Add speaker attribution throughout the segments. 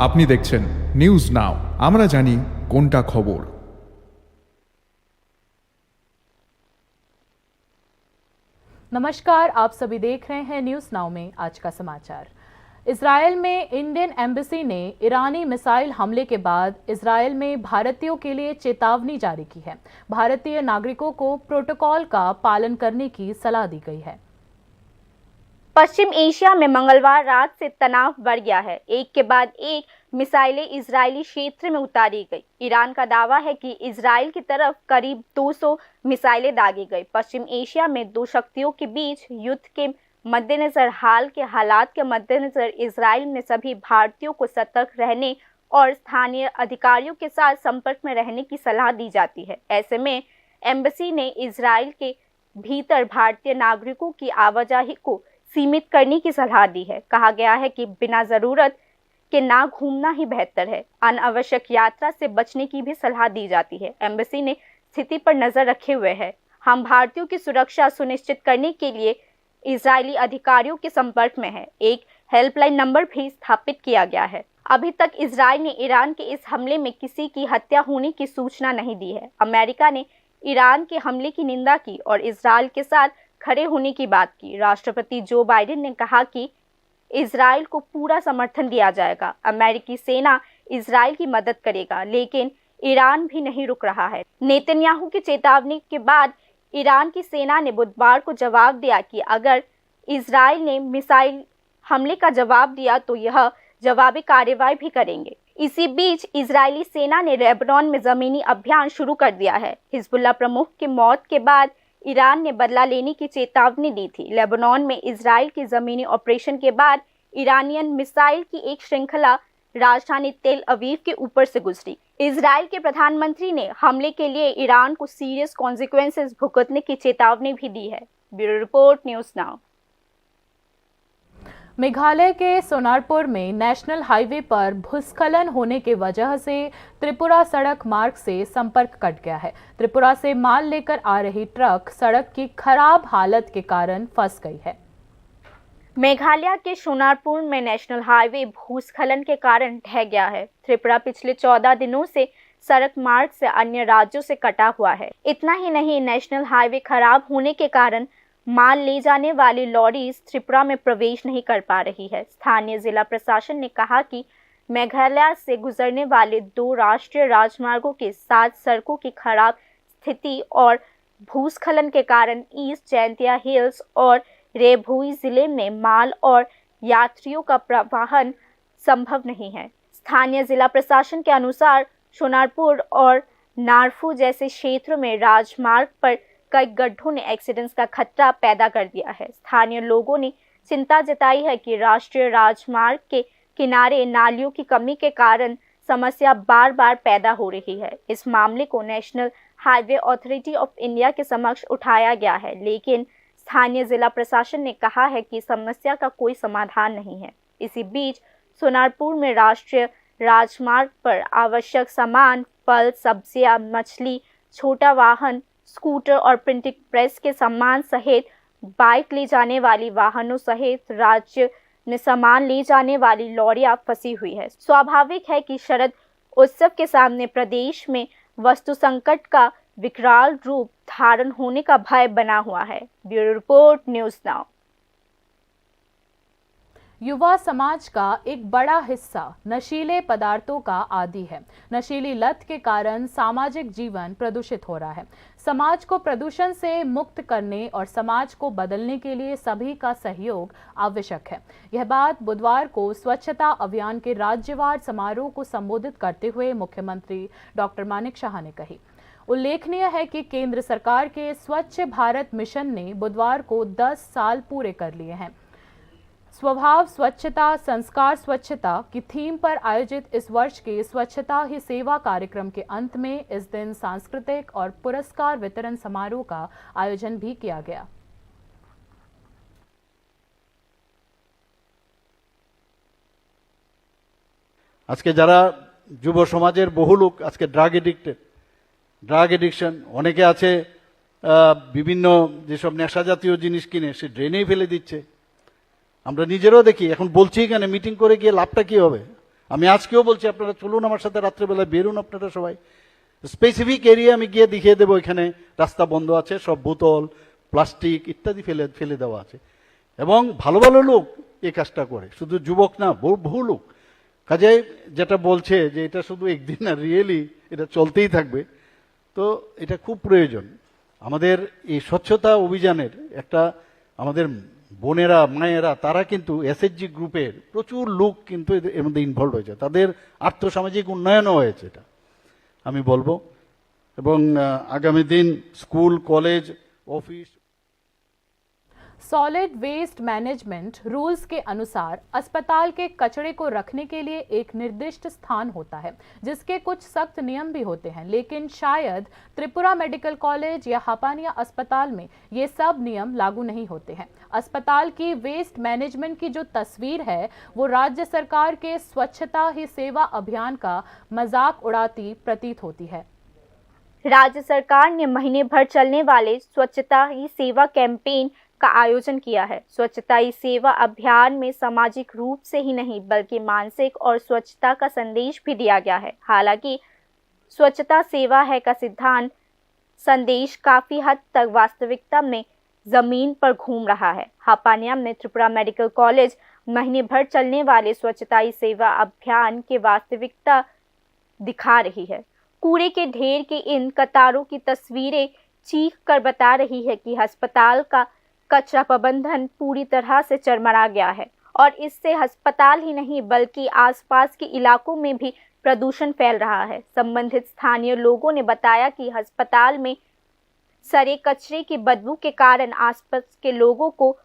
Speaker 1: আপনি দেখছেন news now, আমরা জানি কোনটা খবর।
Speaker 2: नमस्कार, आप सभी देख रहे हैं न्यूज नाउ में आज का समाचार। इजरायल में इंडियन एम्बेसी ने ईरानी मिसाइल हमले के बाद इजरायल में भारतीयों के लिए चेतावनी जारी की है। भारतीय नागरिकों को प्रोटोकॉल का पालन करने की सलाह दी गई है।
Speaker 3: पश्चिम एशिया में मंगलवार रात से तनाव बढ़ गया है। एक के बाद एक मिसाइलें इजरायली क्षेत्र में उतारी गई। ईरान का दावा है कि इजरायल की तरफ करीब 200 मिसाइलें दागी गई। पश्चिम एशिया में दो शक्तियों के बीच युद्ध के मद्देनजर हाल के हालात के मद्देनजर इजरायल में सभी भारतीयों को सतर्क रहने और स्थानीय अधिकारियों के साथ संपर्क में रहने की सलाह दी जाती है। ऐसे में एम्बेसी ने इजरायल के भीतर भारतीय नागरिकों की आवाजाही को सीमित करने की सलाह दी है। कहा गया है कि बिना जरूरत के ना घूमना ही बेहतर है। अनावश्यक यात्रा से बचने की भी सलाह दी जाती है। एम्बेसी ने स्थिति पर नजर रखे हुए है। हम भारतीयों की सुरक्षा सुनिश्चित करने के लिए इजरायली अधिकारियों के संपर्क में है। एक हेल्पलाइन नंबर भी स्थापित किया गया है। अभी तक इजरायल ने ईरान के इस हमले में किसी की हत्या होने की सूचना नहीं दी है। अमेरिका ने ईरान के हमले की निंदा की और इजरायल के साथ खड़े होने की बात की। राष्ट्रपति जो बाइडेन ने कहा कि इजरायल को पूरा समर्थन दिया जाएगा। अमेरिकी सेना इजरायल की मदद करेगा, लेकिन ईरान भी नहीं रुक रहा है। नेतन्याहू की चेतावनी के बाद ईरान की सेना ने बुधवार को जवाब दिया कि अगर इजरायल ने मिसाइल हमले का जवाब दिया तो यह जवाबी कार्रवाई भी करेंगे। इसी बीच इजरायली सेना ने लेबनान में जमीनी अभियान शुरू कर दिया है। हिजबुल्लाह प्रमुख की मौत के बाद ईरान ने बदला लेने की चेतावनी दी थी। लेबनान में इजरायल की जमीनी ऑपरेशन के बाद ईरानियन मिसाइल की एक श्रृंखला राजधानी तेल अवीव के ऊपर से गुजरी। इजरायल के प्रधानमंत्री ने हमले के लिए ईरान को सीरियस कॉन्सिक्वेंसेस भुगतने की चेतावनी भी दी है। Bureau report, news now.
Speaker 2: Meghalaya के सोनारपुर में नेशनल हाईवे पर भूस्खलन होने की वजह से त्रिपुरा सड़क मार्ग से संपर्क कट गया है। त्रिपुरा से माल लेकर आ रही ट्रक सड़क की खराब हालत के कारण फंस गई है।
Speaker 3: मेघालय के सोनारपुर में नेशनल हाईवे भूस्खलन के कारण ढह गया है। त्रिपुरा पिछले 14 दिनों से सड़क मार्ग से अन्य राज्यों से कटा हुआ है। इतना ही नहीं, नेशनल हाईवे खराब होने के कारण माल ले जाने वाली लॉरीज त्रिपुरा में प्रवेश नहीं कर पा रही है। स्थानीय जिला प्रशासन ने कहा कि मेघालय से गुजरने वाले 2 राष्ट्रीय राजमार्गों के 7 सड़कों की खराब स्थिति और भूस्खलन के कारण ईस्ट जैंतिया हिल्स और रेभुई जिले में माल और यात्रियों का प्रवाहन संभव नहीं है। स्थानीय जिला प्रशासन के अनुसार सोनारपुर और नारफू जैसे क्षेत्रों में राजमार्ग पर कई गड्ढों ने एक्सीडेंट्स का खतरा पैदा कर दिया है। स्थानीय लोगों ने चिंता जताई है कि राष्ट्रीय राजमार्ग के किनारे नालियों की कमी के कारण समस्या बार बार पैदा हो रही है। इस मामले को national highway authority of India के समक्ष उठाया गया है, लेकिन स्थानीय जिला प्रशासन ने कहा है कि समस्या का कोई समाधान नहीं है। इसी बीच सोनारपुर में राष्ट्रीय राजमार्ग पर आवश्यक सामान, फल, सब्जियां, मछली, छोटा वाहन, स्कूटर और प्रिंटिंग प्रेस के सामान सहित बाइक ले जाने वाली वाहनों सहित राज्य में सामान ले जाने वाली लॉरियां फंसी हुई है। स्वाभाविक है कि शरद उत्सव के सामने प्रदेश में वस्तु संकट का विकराल रूप धारण होने का भय बना हुआ है। Bureau report, news now.
Speaker 2: युवा समाज का एक बड़ा हिस्सा नशीले पदार्थों का आदी है। नशीली लत के कारण सामाजिक जीवन प्रदूषित हो रहा है। समाज को प्रदूषण से मुक्त करने और समाज को बदलने के लिए सभी का सहयोग आवश्यक है। यह बात बुधवार को स्वच्छता अभियान के राज्यवार समारोह को संबोधित करते हुए मुख्यमंत्री डॉक्टर मानिक शाह ने कही। उल्लेखनीय है कि केंद्र सरकार के स्वच्छ भारत मिशन ने बुधवार को 10 साल पूरे कर लिए हैं। स्वभाव स्वच्छता, संस्कार स्वच्छता की थीम पर आयोजित इस वर्ष के स्वच्छता ही सेवा कार्यक्रम के अंत में इस दिन सांस्कृतिक और पुरस्कार वितरण समारोह का आयोजन भी किया गया।
Speaker 4: आज के जरा युव समाजेर बहु लोक आज के ड्राग एडिक्शन अनेके आछे विभिन्न जेसब नेशा जातीय जिनिस किने से ड्रेनेই ফেলে দিচ্ছে। আমরা নিজেরাও দেখি। এখন বলছি এখানে মিটিং করে গিয়ে লাভটা কি হবে? আমি আজকেও বলছি আপনারা চলুন আমার সাথে, রাত্রেবেলায় বেরুন আপনারা সবাই, স্পেসিফিক এরিয়া আমি গিয়ে দেখিয়ে দেবো, এখানে রাস্তা বন্ধ আছে, সব বোতল প্লাস্টিক ইত্যাদি ফেলে ফেলে দেওয়া আছে, এবং ভালো ভালো লোক এই কাজটা করে, শুধু যুবক না, বহু লোক। কাজে যেটা বলছে যে এটা শুধু একদিন না, রিয়েলি এটা চলতেই থাকবে। তো এটা খুব প্রয়োজন আমাদের এই স্বচ্ছতা অভিযানের। একটা আমাদের বোনেরা মায়েরা তারা কিন্তু এসএইচজি গ্রুপের প্রচুর লোক কিন্তু এর মধ্যে ইনভলভ হয়েছে, তাদের আর্থসামাজিক উন্নয়নও হয়েছে, এটা আমি বলবো। এবং আগামী দিন school college office
Speaker 2: solid waste management rules के अनुसार अस्पताल के कचरे को रखने के लिए एक निर्दिष्ट स्थान होता है, जिसके कुछ सख्त नियम भी होते हैं, लेकिन शायद त्रिपुरा मेडिकल कॉलेज या हापानिया अस्पताल में ये सब नियम लागू नहीं होते हैं। अस्पताल की वेस्ट मैनेजमेंट की जो तस्वीर है वो राज्य सरकार के स्वच्छता ही सेवा अभियान का मजाक उड़ाती प्रतीत होती है।
Speaker 3: राज्य सरकार ने महीने भर चलने वाले स्वच्छता ही सेवा कैंपेन का आयोजन किया है। स्वच्छता ही सेवा अभियान में सामाजिक रूप से ही नहीं बल्कि मानसिक और स्वच्छता का संदेश भी दिया गया है। हालांकि स्वच्छता सेवा है का सिद्धांत संदेश काफी हद तक वास्तविकता में जमीन पर घूम रहा है। हापानिया में त्रिपुरा मेडिकल कॉलेज महीने भर चलने वाले स्वच्छता ही सेवा अभियान के वास्तविकता दिखा रही है। कूड़े के ढेर के इन कतारों की तस्वीरें चीख कर बता रही है कि अस्पताल का कचरा प्रबंधन पूरी तरह से चरमरा गया है और इससे अस्पताल ही नहीं बल्कि आसपास के इलाकों में भी प्रदूषण फैल रहा है। संबंधित स्थानीय लोगों ने बताया कि अस्पताल में सड़े कचरे की बदबू के कारण आसपास के लोगों को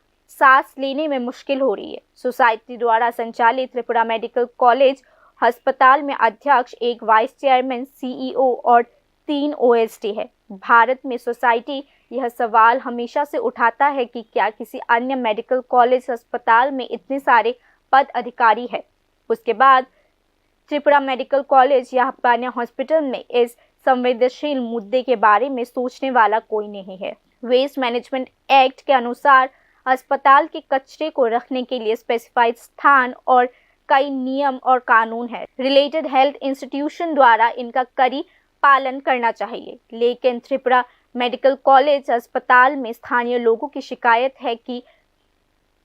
Speaker 3: सांस लेने में मुश्किल हो रही है। सोसाइटी द्वारा संचालित त्रिपुरा मेडिकल कॉलेज अस्पताल में अध्यक्ष, एक वाइस चेयरमैन, सीईओ और 3 ओएसडी है। भारत में सोसाइटी यह सवाल हमेशा से उठाता है कि क्या किसी अन्य मेडिकल कॉलेज अस्पताल में इतने सारे पद अधिकारी है। उसके बाद त्रिपुरा मेडिकल कॉलेज या हापानिया हॉस्पिटल में इस संवेदनशील मुद्दे के बारे में सोचने वाला कोई नहीं है। वेस्ट मैनेजमेंट एक्ट के अनुसार अस्पताल के कचरे को रखने के लिए स्पेसिफाइड स्थान और कई नियम और कानून है। रिलेटेड हेल्थ इंस्टीट्यूशन द्वारा इनका कड़ी पालन करना चाहिए, लेकिन त्रिपुरा मेडिकल कॉलेज अस्पताल में स्थानीय लोगों की शिकायत है कि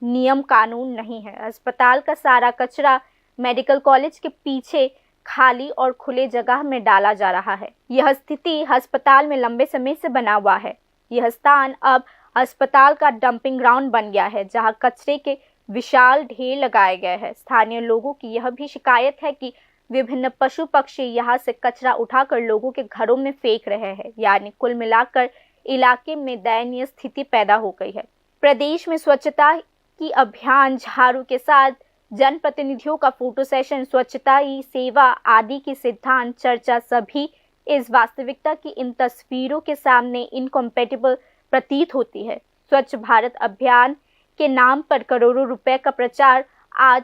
Speaker 3: नियम कानून नहीं है। अस्पताल का सारा कचरा मेडिकल कॉलेज के पीछे खाली और खुले जगह में डाला जा रहा है। यह स्थिति अस्पताल में लंबे समय से बना हुआ है। यह स्थान अब अस्पताल का डंपिंग ग्राउंड बन गया है, जहां कचरे के विशाल ढेर लगाए गए हैं। स्थानीय लोगों की यह भी शिकायत है कि विभिन्न पशु पक्षी यहाँ से कचरा उठाकर लोगों के घरों में फेंक रहे हैं। यानी कुल मिलाकर इलाके में दयनीय स्थिति पैदा हो गई है। प्रदेश में स्वच्छता की अभियान झाड़ू के साथ जनप्रतिनिधियों का फोटो सेशन, स्वच्छता ही सेवा आदि की सिद्धांत चर्चा सभी इस वास्तविकता की इन तस्वीरों के सामने इनकम्पेटिबल प्रतीत होती है। स्वच्छ भारत अभियान के नाम पर करोड़ों रुपए का प्रचार आज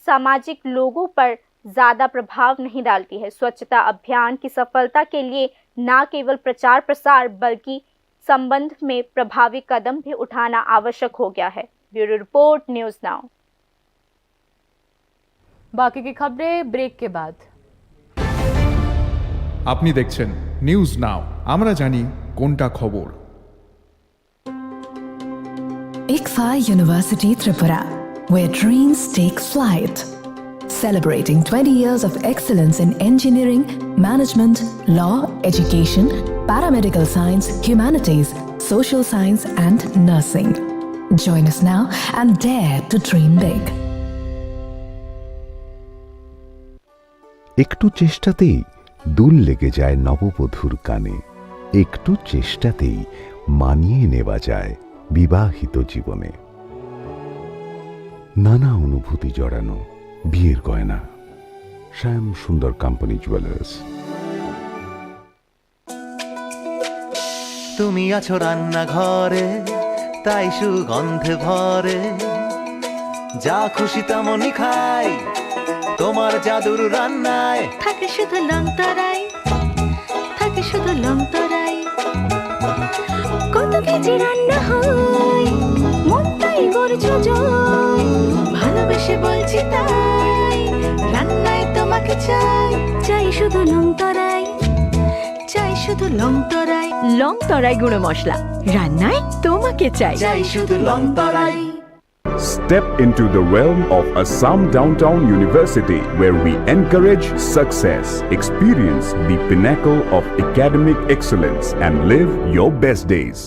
Speaker 3: सामाजिक लोगों पर ज्यादा प्रभाव नहीं डालती है। स्वच्छता अभियान की सफलता के लिए न केवल प्रचार प्रसार बल्कि संबंध में प्रभावी कदम भी उठाना आवश्यक हो गया है। Bureau report, news now.
Speaker 2: बाकी की खबरें ब्रेक के बाद।
Speaker 1: আপনি দেখছেন নিউজ নাও, আমরা জানি কোনটা খবর।
Speaker 5: ICFA University Tripura, where dreams take flight. Celebrating 20 years of excellence in engineering, management, law, education, paramedical science, humanities, social science and nursing. Join us now and dare to dream big.
Speaker 6: একটু চেষ্টাতেই দুল লেগে যায় নববধূর কানে, একটু চেষ্টাতেই মানিয়ে নেওয়া যায় বিবাহিত জীবনে। নানা অনুভূতি জড়ানো বিয়ের গয়না, শ্যাম সুন্দর কোম্পানি জুয়েলার্স।
Speaker 7: তুমি আছো রান্নাঘরে, তাই সুগন্ধে ভরে, যা খুশি তেমনই খাই, তোমার জাদুর রান্নায়
Speaker 8: থাকে শুধু লংতরাই, থাকে শুধু লংতরাই। কত কেজি রান্না হয়, মন তাই করছো জয়, ভালোবেসে বলছি তাই রান্না তোমাকে চাই চাই শুধু লং তরাই চাই শুধু লং তরাই
Speaker 9: লং তরাই গুঁড়ো মশলা রান্নায় তোমাকে চাই
Speaker 8: চাই শুধু long Terai
Speaker 10: Step into the realm of Assam Downtown University, where we encourage success, experience the pinnacle of academic excellence, and live your best days.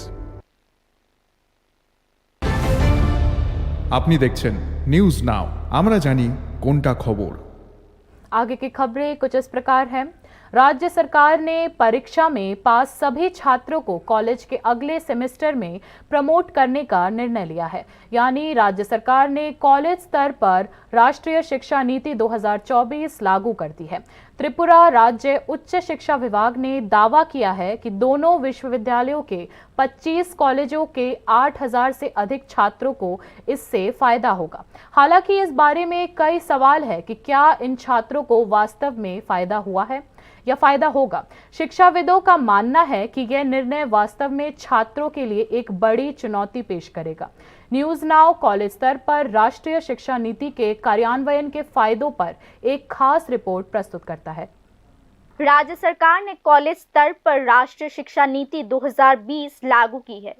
Speaker 1: আপনি দেখছেন নিউজ নাও, আমরা জানি কোনটা খবর।
Speaker 2: आगे की खबरें कुछ इस प्रकार हैं। राज्य सरकार ने परीक्षा में पास सभी छात्रों को कॉलेज के अगले सेमेस्टर में प्रमोट करने का निर्णय लिया है। यानी राज्य सरकार ने कॉलेज स्तर पर राष्ट्रीय शिक्षा नीति 2024 लागू कर दी है। त्रिपुरा राज्य उच्च शिक्षा विभाग ने दावा किया है कि दोनों विश्वविद्यालयों के 25 कॉलेजों के 8000 से अधिक छात्रों को इससे फायदा होगा। हालांकि इस बारे में कई सवाल है कि क्या इन छात्रों को वास्तव में फायदा हुआ है या फायदा होगा। शिक्षाविदों का मानना है कि यह निर्णय वास्तव में छात्रों के लिए एक बड़ी चुनौती पेश करेगा। न्यूज नाउ कॉलेज स्तर पर राष्ट्रीय शिक्षा नीति के कार्यान्वयन के फायदों पर एक खास रिपोर्ट प्रस्तुत करता है।
Speaker 3: राज्य सरकार ने कॉलेज स्तर पर राष्ट्रीय शिक्षा नीति 2020 लागू की है।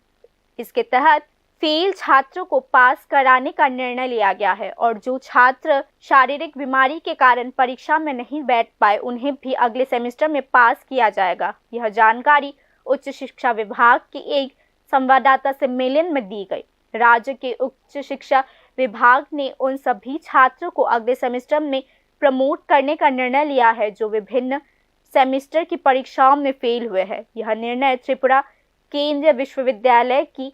Speaker 3: इसके तहत फेल छात्रों को पास कराने का निर्णय लिया गया है और जो छात्र शारीरिक बीमारी के कारण परीक्षा में नहीं बैठ पाए उन्हें भी अगले सेमेस्टर में पास किया जाएगा। यह जानकारी उच्च शिक्षा विभाग के एक संवाददाता सम्मेलन में दी गई। राज्य के उच्च शिक्षा विभाग ने उन सभी छात्रों को अगले सेमेस्टर में प्रमोट करने का निर्णय लिया है जो विभिन्न सेमेस्टर की परीक्षाओं में फेल हुए हैं। यह निर्णय त्रिपुरा केंद्रीय विश्वविद्यालय की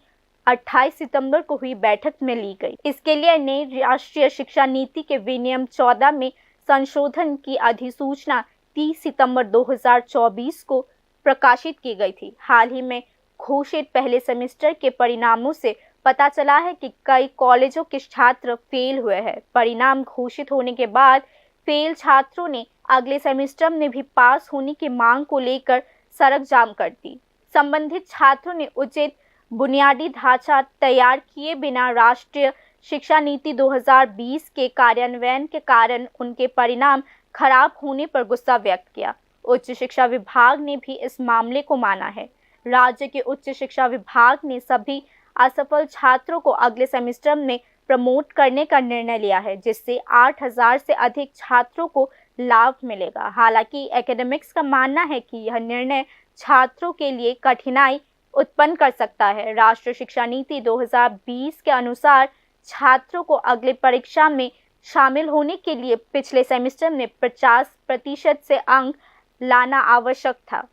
Speaker 3: 28 सितंबर को हुई बैठक में ली गई। इसके लिए नई राष्ट्रीय शिक्षा नीति के विनियम 14 में संशोधन की अधिसूचना 30 सितंबर 2024 को प्रकाशित की गई थी। हाल ही में घोषित पहले सेमेस्टर के परिणामों से पता चला है कि कई कॉलेजों के छात्र फेल हुए हैं। परिणाम घोषित होने के बाद फेल छात्रों ने अगले सेमेस्टर में भी पास होने की मांग को लेकर सड़क जाम कर दी। संबंधित छात्रों ने उचित बुनियादी ढांचा तैयार किए बिना राष्ट्रीय शिक्षा नीति 2020 के कार्यान्वयन के कारण उनके परिणाम खराब होने पर गुस्सा व्यक्त किया। उच्च शिक्षा विभाग ने भी इस मामले को माना है। राज्य के उच्च शिक्षा विभाग ने सभी असफल छात्रों को अगले सेमेस्टर में प्रमोट करने का निर्णय लिया है जिससे 8000 से अधिक छात्रों को लाभ मिलेगा। हालांकि एकेडमिक्स का मानना है कि यह निर्णय छात्रों के लिए कठिनाई उत्पन्न कर सकता है। राष्ट्रीय शिक्षा नीति 2020 के अनुसार छात्रों को अगले परीक्षा में शामिल होने के लिए पिछले सेमेस्टर में 50% से अंक लाना आवश्यक था।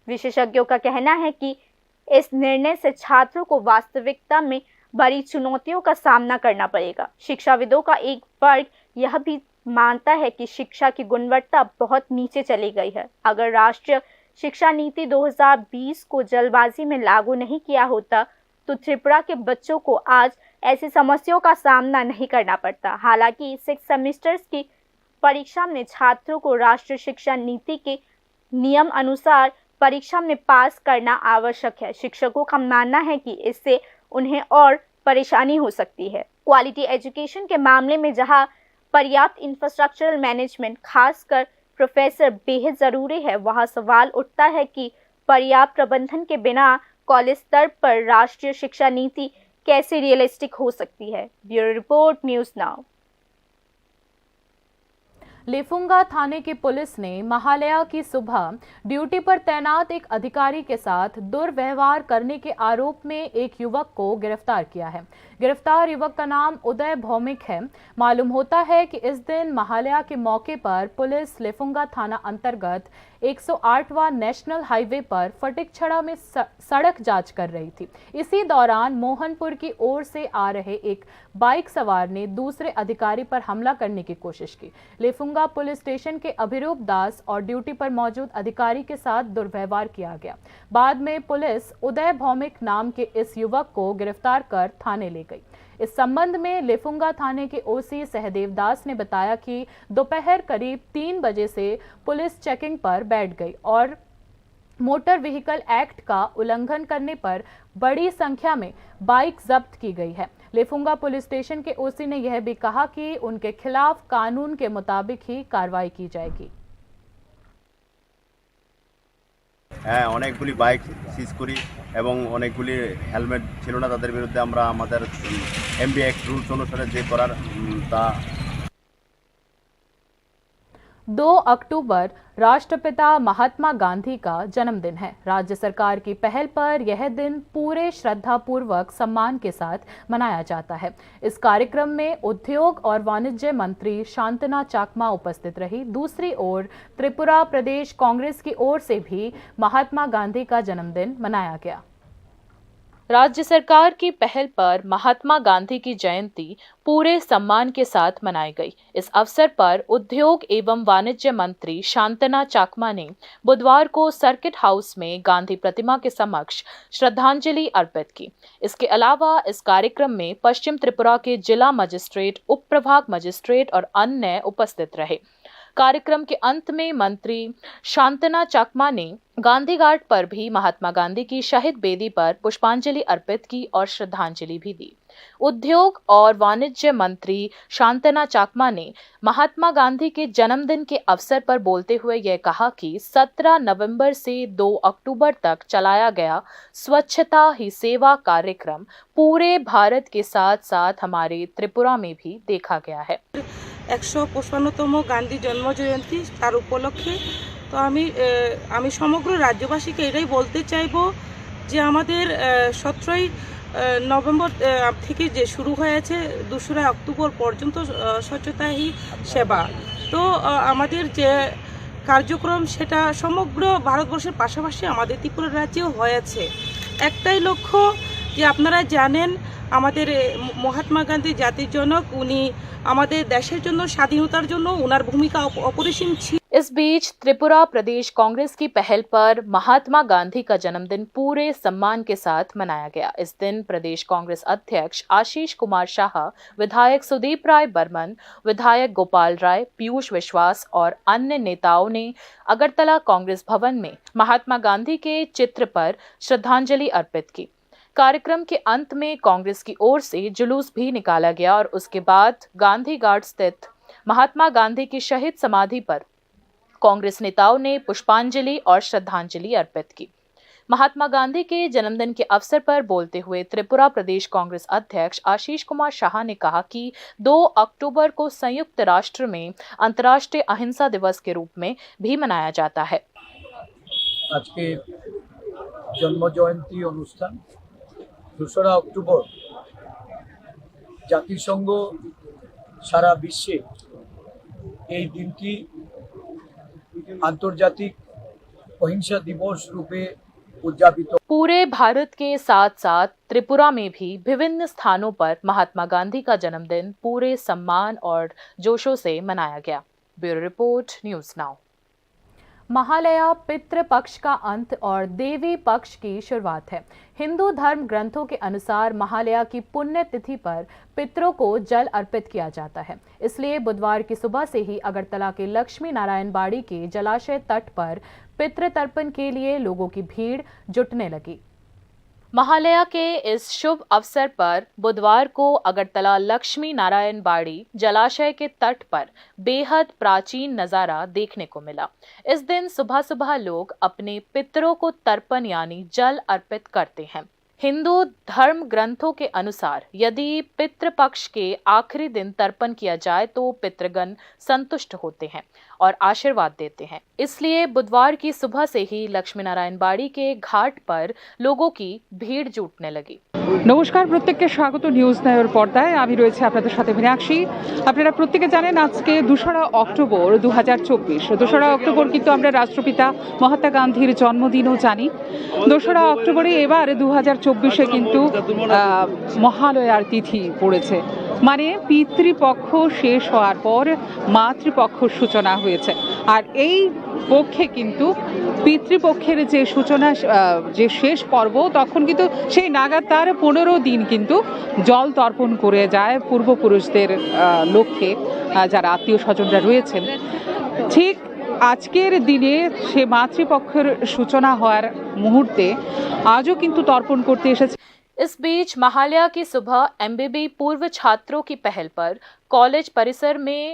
Speaker 3: विशेषज्ञों का कहना है कि इस निर्णय से छात्रों को वास्तविकता में बड़ी चुनौतियों का सामना करना पड़ेगा। शिक्षाविदों का एक वर्ग यह भी मानता है कि शिक्षा की गुणवत्ता बहुत नीचे चली गई है। अगर राष्ट्रीय शिक्षा नीति 2020 को जल्दबाजी में लागू नहीं किया होता तो त्रिपुरा के बच्चों को आज ऐसी समस्याओं का सामना नहीं करना पड़ता। हालांकि 6 सेमेस्टर्स की परीक्षा में छात्रों को राष्ट्रीय शिक्षा नीति के नियम अनुसार परीक्षा में पास करना आवश्यक है। शिक्षकों का मानना है कि इससे उन्हें और परेशानी हो सकती है। क्वालिटी एजुकेशन के मामले में जहां पर्याप्त इंफ्रास्ट्रक्चरल मैनेजमेंट खासकर प्रोफेसर बेहद ज़रूरी है, वहाँ सवाल उठता है कि पर्याप्त प्रबंधन के बिना कॉलेज स्तर पर राष्ट्रीय शिक्षा नीति कैसे रियलिस्टिक हो सकती है। Bureau report news now.
Speaker 2: लेफुंगा थाने की पुलिस ने महालया की सुबह ड्यूटी पर तैनात एक अधिकारी के साथ दुर्व्यवहार करने के आरोप में एक युवक को गिरफ्तार किया है। गिरफ्तार युवक का नाम उदय भौमिक है। मालूम होता है कि इस दिन महालया के मौके पर पुलिस लेफुंगा थाना अंतर्गत 108वां नेशनल हाईवे पर फटिकछड़ा में सड़क जांच कर रही थी। इसी दौरान मोहनपुर की ओर से आ रहे एक बाइक सवार ने दूसरे अधिकारी पर हमला करने की कोशिश की। लेफुंगा पुलिस स्टेशन के अभिरूप दास और ड्यूटी पर मौजूद अधिकारी के साथ दुर्व्यवहार किया गया। बाद में पुलिस उदय भौमिक नाम के इस युवक को गिरफ्तार कर थाने ले गई। इस संबंध में लेफुंगा थाने के ओसी सहदेव दास ने बताया कि दोपहर करीब 3 बजे से पुलिस चेकिंग पर बैठ गई और मोटर व्हीकल एक्ट का उल्लंघन करने पर बड़ी संख्या में बाइक जब्त की गई है। लेफुंगा पुलिस स्टेशन के ओसी ने यह भी कहा कि उनके खिलाफ कानून के मुताबिक ही कार्रवाई की जाएगी।
Speaker 11: হ্যাঁ, অনেকগুলি বাইক সিজ করি এবং অনেকগুলি হেলমেট ছিল না তাদের বিরুদ্ধে আমরা আমাদের এমবি অ্যাক্ট রুলস অনুসারে যে করার তা।
Speaker 2: 2 अक्टूबर राष्ट्रपिता महात्मा गांधी का जन्मदिन है। राज्य सरकार की पहल पर यह दिन पूरे श्रद्धापूर्वक सम्मान के साथ मनाया जाता है। इस कार्यक्रम में उद्योग और वाणिज्य मंत्री शांतना चाकमा उपस्थित रही। दूसरी ओर त्रिपुरा प्रदेश कांग्रेस की ओर से भी महात्मा गांधी का जन्मदिन मनाया गया। राज्य सरकार की पहल पर महात्मा गांधी की जयंती पूरे सम्मान के साथ मनाई गई। इस अवसर पर उद्योग एवं वाणिज्य मंत्री शांतना चाकमा ने बुधवार को सर्किट हाउस में गांधी प्रतिमा के समक्ष श्रद्धांजलि अर्पित की। इसके अलावा इस कार्यक्रम में पश्चिम त्रिपुरा के जिला मजिस्ट्रेट, उप प्रभाग मजिस्ट्रेट और अन्य उपस्थित रहे। कार्यक्रम के अंत में मंत्री शांतना चाकमा ने गांधी घाट पर भी महात्मा गांधी की शहीद बेदी पर पुष्पांजलि अर्पित की और श्रद्धांजलि भी दी। उद्योग और वाणिज्य मंत्री शांतना चाकमा ने महात्मा गांधी के जन्मदिन के अवसर पर बोलते हुए यह कहा कि 17 नवंबर से 2 अक्टूबर तक चलाया गया स्वच्छता ही सेवा कार्यक्रम पूरे भारत के साथ साथ हमारे त्रिपुरा में भी देखा गया है।
Speaker 12: 155তম গান্ধী জন্ম জয়ন্তী তার উপলক্ষে তো আমি সমগ্র রাজ্যবাসীকে এটাই বলতে চাইবো যে আমাদের 17ই নভেম্বর থেকে যে শুরু হয়েছে 2রা অক্টোবর পর্যন্ত স্বচ্ছতা হি সেবা, তো আমাদের যে কার্যক্রম সেটা সমগ্র ভারতবর্ষের পাশাপাশি আমাদের ত্রিপুরা রাজ্যেও হয়েছে। একটাই লক্ষ্য যে আপনারা জানেন আমাদের মহাত্মা গান্ধী জাতির জনক, উনি আমাদের দেশের জন্য স্বাধীনতার জন্য উনার ভূমিকা অপরিসীম ছিল।
Speaker 2: इस बीच त्रिपुरा प्रदेश कांग्रेस की पहल पर महात्मा गांधी का जन्मदिन पूरे सम्मान के साथ मनाया गया। इस दिन प्रदेश कांग्रेस अध्यक्ष आशीष कुमार शाह, विधायक सुदीप राय बर्मन, विधायक गोपाल राय, पीयूष विश्वास और अन्य नेताओं ने अगरतला कांग्रेस भवन में महात्मा गांधी के चित्र पर श्रद्धांजलि अर्पित की। कार्यक्रम के अंत में कांग्रेस की ओर से जुलूस भी निकाला गया और उसके बाद गांधी घाट स्थित महात्मा गांधी की शहीद समाधि पर कांग्रेस नेताओं ने पुष्पांजलि और श्रद्धांजलि अर्पित की। महात्मा गांधी के जन्मदिन के अवसर पर बोलते हुए त्रिपुरा प्रदेश कांग्रेस अध्यक्ष आशीष कुमार शाह ने कहा कि 2 अक्टूबर को संयुक्त राष्ट्र में अंतर्राष्ट्रीय अहिंसा दिवस के रूप में भी मनाया जाता है।
Speaker 13: आज के जन्म जयंती अनुष्ठान 2রা অক্টোবর জাতিসংঘ সারা বিশ্বে এই দিনটি আন্তর্জাতিক অহিংসা দিবস रूपे उद्यापित।
Speaker 2: पूरे भारत के साथ साथ त्रिपुरा में भी विभिन्न स्थानों पर महात्मा गांधी का जन्मदिन पूरे सम्मान और जोशों से मनाया गया। Bureau report, news now. Mahalaya पितृ पक्ष का अंत और देवी पक्ष की शुरुआत है। हिंदू धर्म ग्रंथों के अनुसार महालया की पुण्य तिथि पर पितरों को जल अर्पित किया जाता है। इसलिए बुधवार की सुबह से ही अगरतला के लक्ष्मी नारायण बाड़ी के जलाशय तट पर पितृ तर्पण के लिए लोगों की भीड़ जुटने लगी। महालया के इस शुभ अवसर पर बुधवार को अगरतला लक्ष्मी नारायण बाड़ी जलाशय के तट पर बेहद प्राचीन नजारा देखने को मिला। इस दिन सुबह सुबह लोग अपने पितरों को तर्पण यानी जल अर्पित करते हैं। हिंदू धर्म ग्रंथों के अनुसार यदि पितृपक्ष के आखिरी दिन तर्पण किया जाए तो पितृगण संतुष्ट होते हैं और आशीर्वाद देते हैं। इसलिए बुधवार की सुबह से ही लक्ष्मी नारायण बाड़ी के घाट पर लोगों की भीड़ जुटने लगी।
Speaker 14: নমস্কার, প্রত্যেককে স্বাগত নিউজ নাওয়ের পর্দায়। আমি রয়েছে আপনাদের সাথে মীনাক্ষী। আপনারা প্রত্যেকে জানেন আজকে 2রা অক্টোবর 2024। 2রা অক্টোবর কিন্তু আমরা রাষ্ট্রপিতা মহাত্মা গান্ধীর জন্মদিনও জানি। 2রা অক্টোবরে এবার 2024-এ কিন্তু মহালয়ার তিথি পড়েছে, মানে পিতৃপক্ষ শেষ হওয়ার পর মাতৃপক্ষ সূচনা হয়েছে। আর এই পক্ষে কিন্তু পিতৃপক্ষের যে সূচনা, যে শেষ পর্ব, তখন কিন্তু সেই নাগাদ তার 15 দিন কিন্তু জল তর্পণ করে যায় পূর্বপুরুষদের লক্ষ্যে, যারা আত্মীয় স্বজনরা রয়েছেন। ঠিক আজকের দিনে সে মাতৃপক্ষের সূচনা হওয়ার মুহূর্তে আজও কিন্তু তর্পণ করতে এসেছে।
Speaker 2: इस बीच महालया की सुबह एमबीबी पूर्व छात्रों की पहल पर कॉलेज परिसर में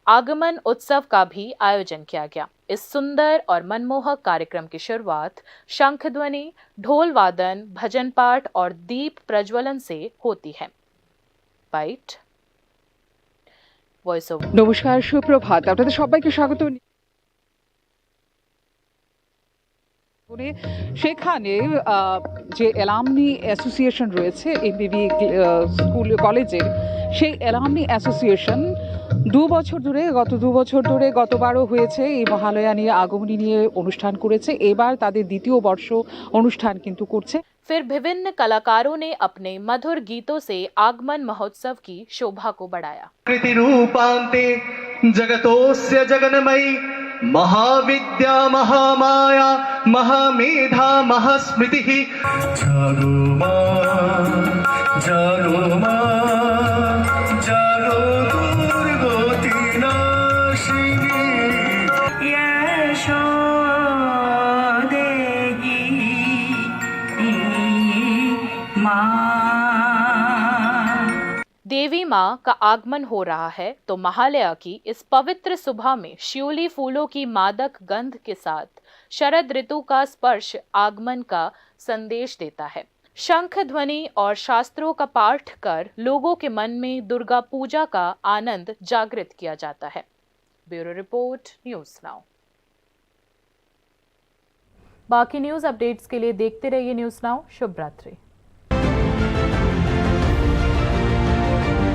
Speaker 2: आगमन उत्सव का भी आयोजन किया गया। इस सुंदर और मनमोहक कार्यक्रम की शुरुआत शंख ध्वनि, ढोल वादन, भजन पाठ और दीप प्रज्वलन से होती है। Bite voice over.
Speaker 14: নমস্কার, সুপ্রভাত, আপনাদের সবাইকে স্বাগত। সেখানে যে অ্যালামনি অ্যাসোসিয়েশন রয়েছে এমবিবি স্কুল কলেজের, সেই অ্যালামনি অ্যাসোসিয়েশন গত দু বছর ধরে গতবারও হয়েছে এই মহালয়া নিয়ে আগমনী নিয়ে অনুষ্ঠান করেছে। এবার তাদের দ্বিতীয় বর্ষ অনুষ্ঠান কিন্তু করছে।
Speaker 2: फिर विभिन्न कलाकारों ने अपने मधुर गीतों से आगमन महोत्सव की शोभा को बढ़ाया।
Speaker 7: रूपान्ते जगतोस्य जगन्मयी महाविद्या महामाया महामेधा महास्मृतिः जागो मा जागो मा जागो दुर्गति नाशिनी
Speaker 2: देवी माँ का आगमन हो रहा है तो महालया की इस पवित्र सुबह में शियोली फूलों की मादक गंध के साथ शरद ऋतु का स्पर्श आगमन का संदेश देता है। शंख ध्वनि और शास्त्रों का पाठ कर लोगों के मन में दुर्गा पूजा का आनंद जागृत किया जाता है। Bureau report, news now. बाकी न्यूज़ अपडेट्स के लिए देखते रहिए न्यूज़ नाउ। शुभ रात्रि।